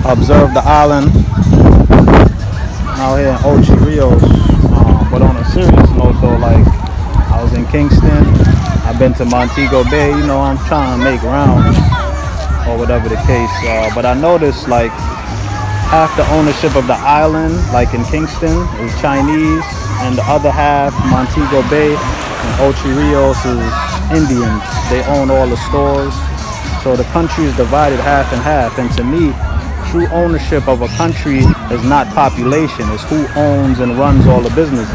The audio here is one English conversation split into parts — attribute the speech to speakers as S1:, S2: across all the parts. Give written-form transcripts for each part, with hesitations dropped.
S1: observe the island out here in Ocho Rios. But on a serious note though, like I was in Kingston, I've been to Montego Bay, you know, I'm trying to make rounds or whatever the case. But I noticed like half the ownership of the island, like in Kingston, is Chinese, and the other half, Montego Bay and Ocho Rios, is Indians. They own all the stores. So the country is divided half and half. And to me, true ownership of a country is not population, it's who owns and runs all the businesses.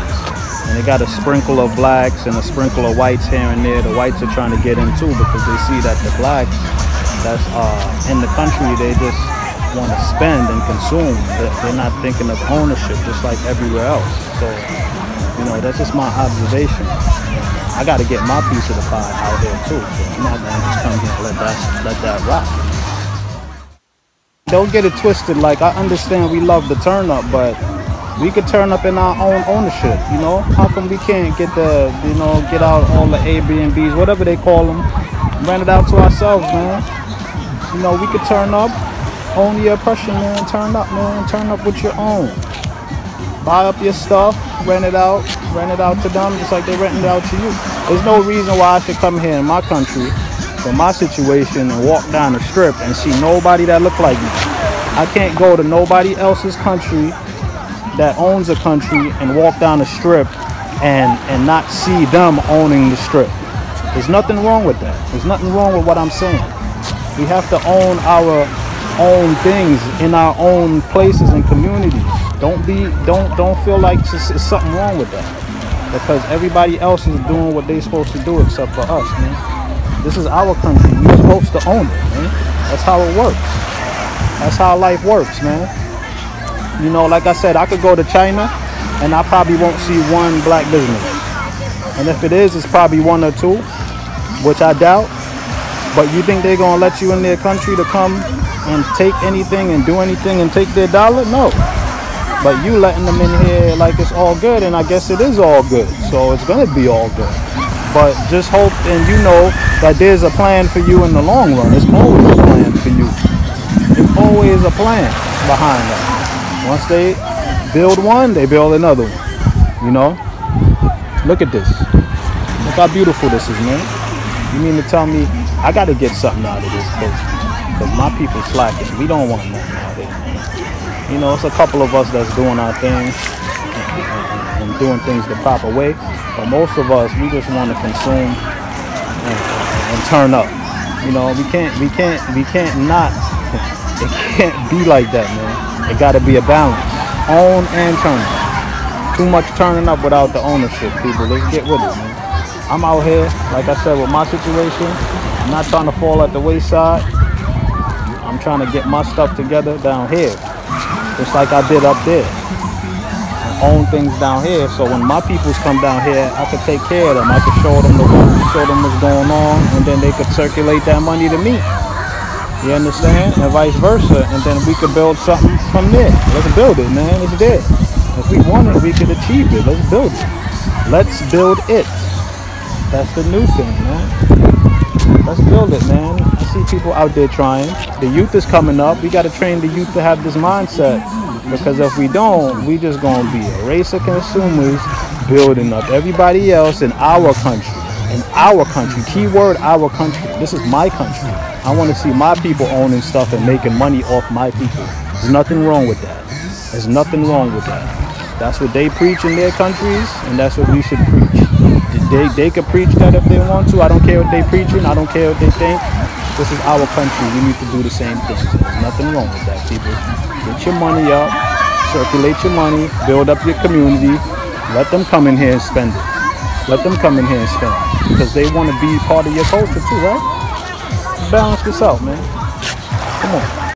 S1: And they got a sprinkle of blacks and a sprinkle of whites here and there. The whites are trying to get in too because they see that the blacks that's in the country, they just want to spend and consume. They're not thinking of ownership, just like everywhere else. So, you know, that's just my observation. I got to get my piece of the pie out here too. So I'm not going to just come here and let that rock. Don't get it twisted. Like, I understand we love the turn up, but we could turn up in our own ownership. You know, how come we can't get get out all the Airbnbs, whatever they call them, rent it out to ourselves, man? You know, we could turn up, own your oppression, man. Turn up with your own. Buy up your stuff, rent it out to them just like they renting it out to you. There's no reason why I should come here in my country, for my situation, and walk down the strip and see nobody that look like me. I can't go to nobody else's country that owns a country and walk down the strip and not see them owning the strip. There's nothing wrong with that. There's nothing wrong with what I'm saying. We have to own our own things in our own places and communities. Don't feel like it's something wrong with that, because everybody else is doing what they're supposed to do except for us, man. This is our country. We're supposed to own it, man. That's how it works. That's how life works, man. You know, like I said, I could go to China and I probably won't see one black business. And if it is, it's probably one or two, which I doubt. But you think they're going to let you in their country to come and take anything and do anything and take their dollar? No. But you letting them in here like it's all good, and I guess it is all good. So it's going to be all good. But just hope and you know that there's a plan for you in the long run. There's always a plan for you. There's always a plan behind that. Once they build one, they build another one. You know? Look at this. Look how beautiful this is, man. You mean to tell me I got to get something out of this place? Because my people slacking. We don't want nothing out here. You know, it's a couple of us that's doing our thing and doing things the proper way. But most of us, we just want to consume and turn up. You know, we can't not. It can't be like that, man. It got to be a balance. Own and turn up. Too much turning up without the ownership, people. Let's get with it, man. I'm out here, like I said, with my situation. I'm not trying to fall at the wayside. I'm trying to get my stuff together down here, just like I did up there. And own things down here, so when my peoples come down here, I could take care of them. I could show them the ropes, show them what's going on, and then they could circulate that money to me. You understand? And vice versa. And then we could build something from there. Let's build it, man. It's there. If we want it, we could achieve it. Let's build it. Let's build it. That's the new thing, man. Let's build it, man. I see people out there trying. The youth is coming up. We got to train the youth to have this mindset. Because if we don't, we just going to be a race of consumers building up everybody else in our country. In our country. Keyword, our country. This is my country. I want to see my people owning stuff and making money off my people. There's nothing wrong with that. There's nothing wrong with that. That's what they preach in their countries, and that's what we should preach. They could preach that if they want to. I don't care what they preaching. I don't care what they think. This is our country. We need to do the same thing. There's nothing wrong with that, people. Get your money up. Circulate your money. Build up your community. Let them come in here and spend it. Let them come in here and spend it. Because they want to be part of your culture too, right? Balance this out, man. Come on.